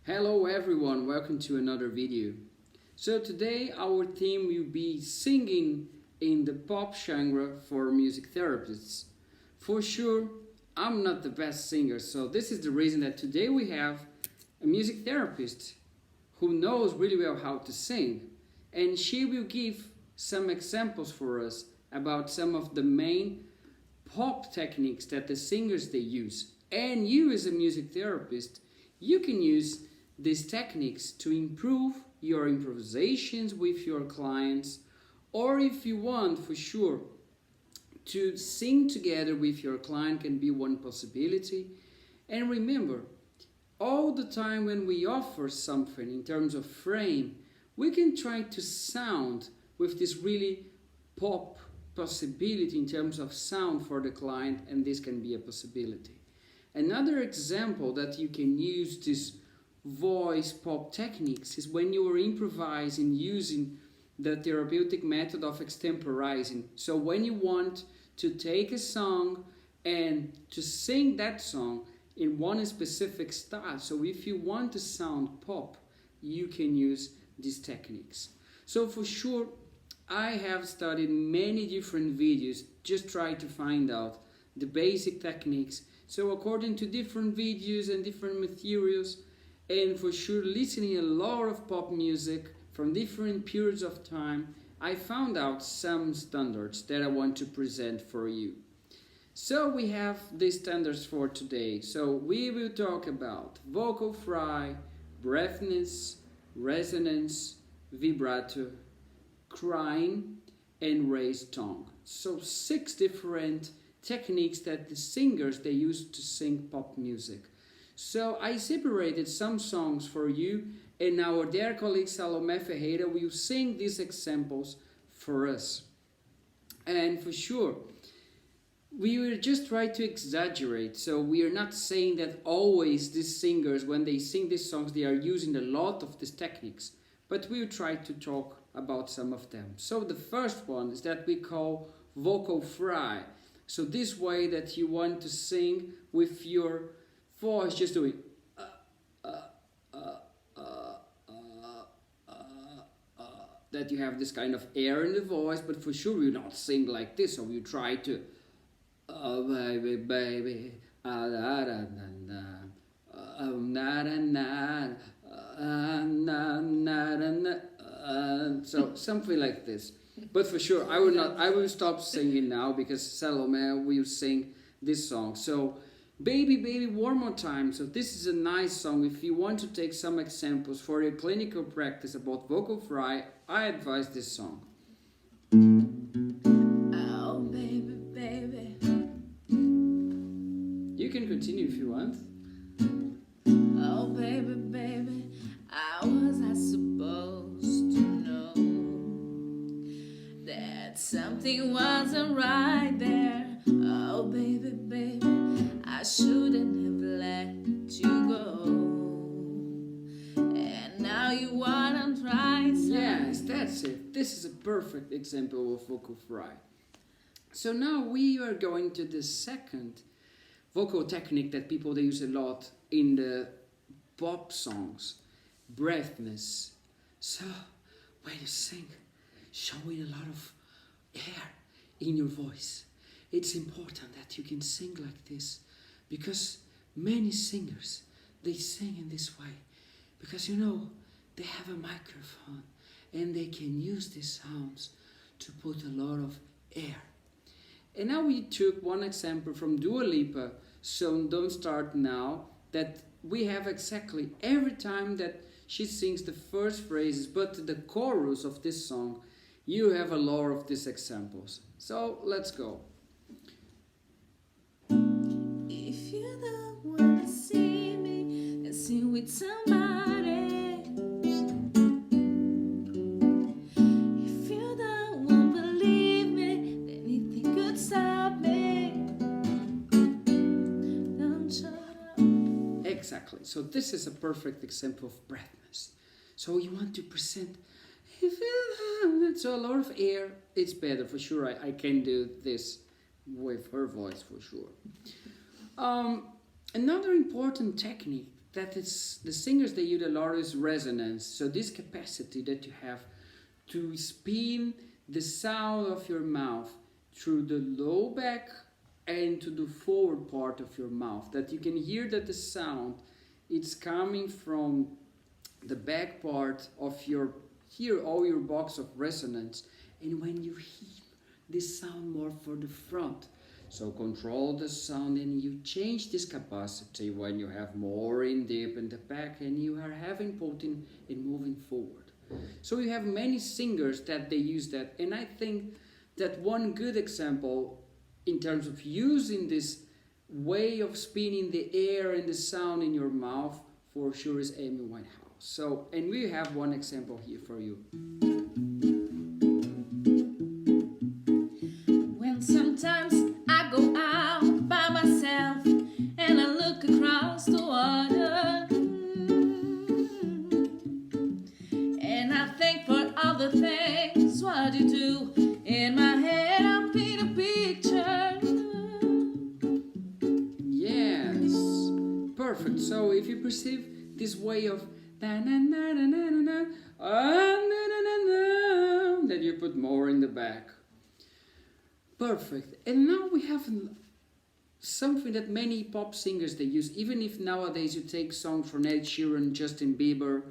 Hello everyone, welcome to another video. So today our theme will be singing in the pop genre for music therapists. For sure, I'm not the best singer, so this is the reason that today we have a music therapist who knows really well how to sing, and she will give some examples for us about some of the main pop techniques that the singers they use. And you as a music therapist, you can use these techniques to improve your improvisations with your clients, or if you want, for sure, to sing together with your client can be one possibility. And remember, all the time when we offer something in terms of frame, we can try to sound with this really pop possibility in terms of sound for the client, and this can be a possibility. Another example that you can use this voice pop techniques is when you are improvising using the therapeutic method of extemporizing. So when you want to take a song and to sing that song in one specific style, so if you want to sound pop, you can use these techniques. So for sure, I have studied many different videos, just try to find out the basic techniques. So according to different videos and different materials, and for sure listening a lot of pop music from different periods of time, I found out some standards that I want to present for you. So we have these standards for today. So we will talk about vocal fry, breathness, resonance, vibrato, crying, and raised tongue. So 6 different techniques that the singers they use to sing pop music. So I separated some songs for you, and our dear colleague Salome Ferreira will sing these examples for us. And for sure, we will just try to exaggerate. So we are not saying that always these singers, when they sing these songs, they are using a lot of these techniques, but we'll try to talk about some of them. So the first one is that we call vocal fry. So this way that you want to sing with your voice just doing that you have this kind of air in the voice, but for sure you not sing like this. So you try to baby baby da da da da na na na, so something like this. But for sure I will stop singing now because Salome will sing this song. So baby baby one more time. So this is a nice song. If you want to take some examples for your clinical practice about vocal fry, I advise this song. Oh baby baby, you can continue if you want. oh baby baby, how was I supposed to know that something wasn't right there? Oh baby baby, I shouldn't have let you go, and now you wanna try something. Yes, that's it. This is a perfect example of vocal fry. So now we are going to the second vocal technique that people they use a lot in the pop songs, breathness. So when you sing, showing a lot of air in your voice. It's important that you can sing like this, because many singers, they sing in this way because they have a microphone and they can use these sounds to put a lot of air. And now we took one example from Dua Lipa, so Don't Start Now, that we have exactly every time that she sings the first phrases, but the chorus of this song, you have a lot of these examples. So let's go. If you don't wanna see me dancing with somebody, if you don't wanna believe me, then anything could stop me. Don't shut up. Exactly. So this is a perfect example of breathness. So you want to present, so a lot of air, it's better for sure. I can do this with her voice for sure. Another important technique that is the singers, they use Deloris Resonance. So this capacity that you have to spin the sound of your mouth through the low back and to the forward part of your mouth, that you can hear that the sound it's coming from the back part of your all your box of resonance, and when you hear this sound more for the front, so control the sound and you change this capacity when you have more in deep in the back and you are having putting and moving forward. So you have many singers that they use that, and I think that one good example in terms of using this way of spinning the air and the sound in your mouth for sure is Amy Winehouse. So, and we have one example here for you. When sometimes I go out by myself and I look across the water, and I think for all the things what you do, in my head I paint a picture. Yes, perfect. So if you perceive this way of na na na na na na na, that you put more in the back. Perfect. And now we have something that many pop singers they use, even if nowadays you take songs from Ed Sheeran, Justin Bieber,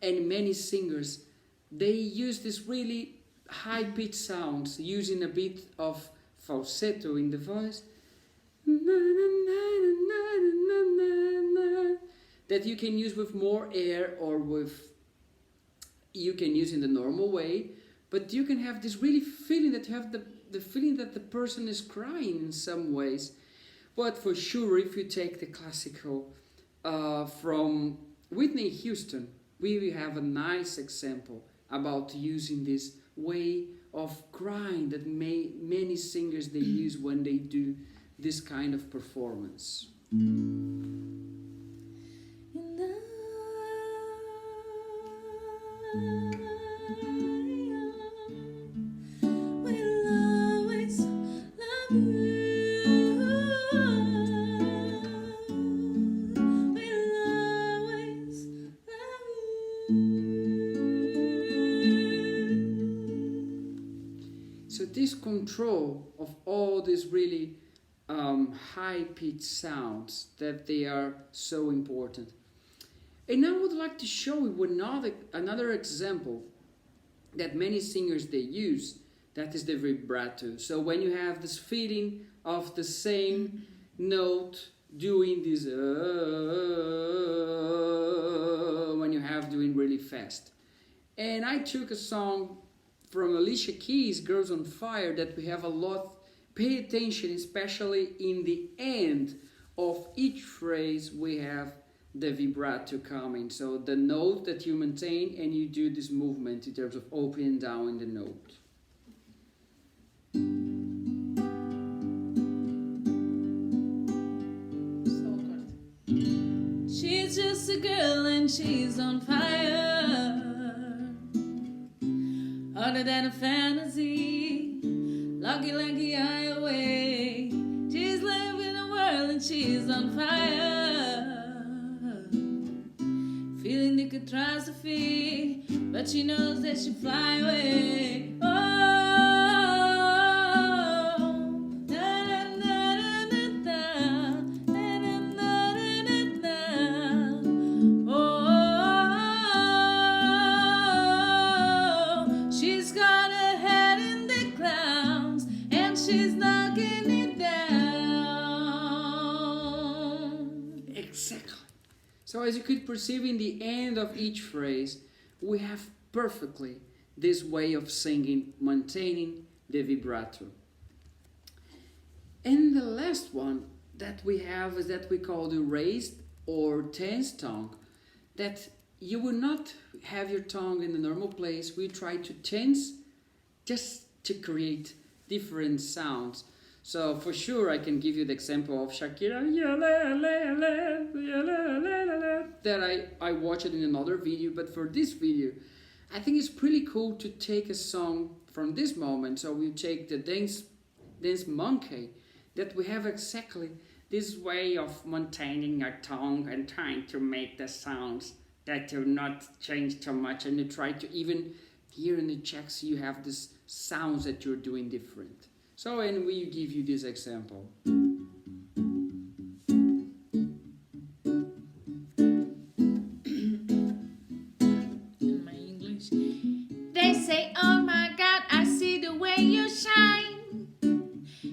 and many singers, they use this really high-pitched sounds using a bit of falsetto in the voice that you can use with more air or with you can use in the normal way, but you can have this really feeling that you have the feeling that the person is crying in some ways. But for sure, if you take the classical from Whitney Houston, we have a nice example about using this way of crying that many singers they use when they do this kind of performance. So this control of all these really high-pitched sounds, that they are so important. And I would like to show you another example that many singers they use, that is the vibrato. So when you have this feeling of the same note doing this when you have doing really fast. And I took a song from Alicia Keys, Girls on Fire, that we have a lot. Pay attention, especially in the end of each phrase we have the vibrato coming. So the note that you maintain and you do this movement in terms of up and down in the note. She's just a girl and she's on fire, harder than a fantasy, lucky like the eye away. She's living in a world and she's on fire, feeling the catastrophe, but she knows that she'll fly away. So as you could perceive in the end of each phrase, we have perfectly this way of singing, maintaining the vibrato. And the last one that we have is that we call the raised or tense tongue, that you will not have your tongue in the normal place. We try to tense just to create different sounds. So for sure I can give you the example of Shakira that I watched it in another video, but for this video I think it's pretty cool to take a song from this moment. So we take the dance monkey, that we have exactly this way of maintaining your tongue and trying to make the sounds that do not change too much, and you try to even here in the checks you have this sounds that you're doing different. So, and we give you this example. In my English, they say, oh my God, I see the way you shine.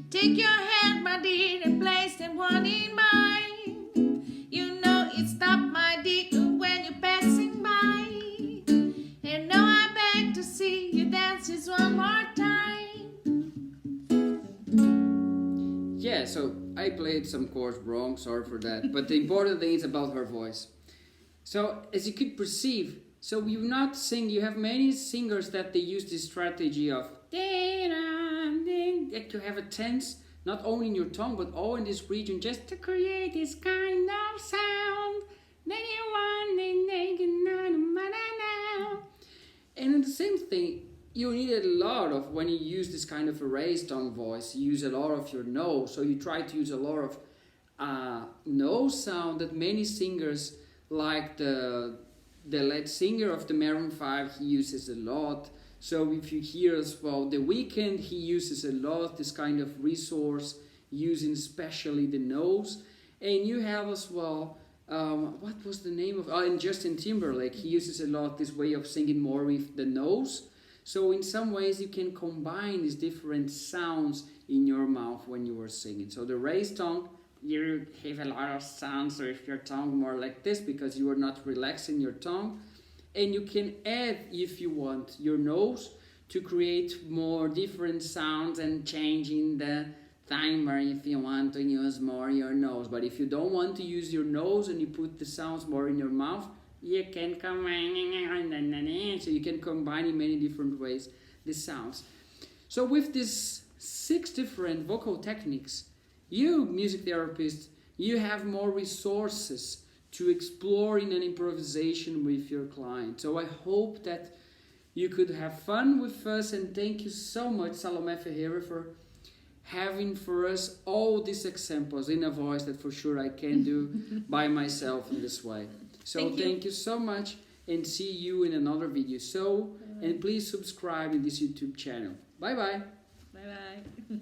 Take your hand, my dear, and place them one in mine. You know it stopped my deed when you're passing by. And now I beg to see you dance just one more time. Yeah, so I played some chords wrong, sorry for that. But the important thing is about her voice. So as you could perceive, so you not sing, you have many singers that they use this strategy of that you have a tense, not only in your tongue, but all in this region, just to create this kind of sound. And the same thing, you need a lot of, when you use this kind of a raised tongue voice, you use a lot of your nose. So you try to use a lot of nose sound that many singers, like the lead singer of the Maroon 5, he uses a lot. So if you hear as well, The Weeknd, he uses a lot this kind of resource, using especially the nose. And you have as well, what was the name of, and Justin Timberlake, he uses a lot this way of singing more with the nose. So in some ways you can combine these different sounds in your mouth when you are singing. So the raised tongue, you have a lot of sounds with your tongue more like this because you are not relaxing your tongue. And you can add, if you want, your nose to create more different sounds and changing the timer if you want to use more your nose. But if you don't want to use your nose and you put the sounds more in your mouth, you can combine, so you can combine in many different ways the sounds. So with these 6 different vocal techniques, you, music therapist, you have more resources to explore in an improvisation with your client. So I hope that you could have fun with us, and thank you so much, Salome Ferreira, for having for us all these examples in a voice that for sure I can do by myself in this way. So thank you so much, and see you in another video. So, and please subscribe in this YouTube channel. Bye bye. Bye bye.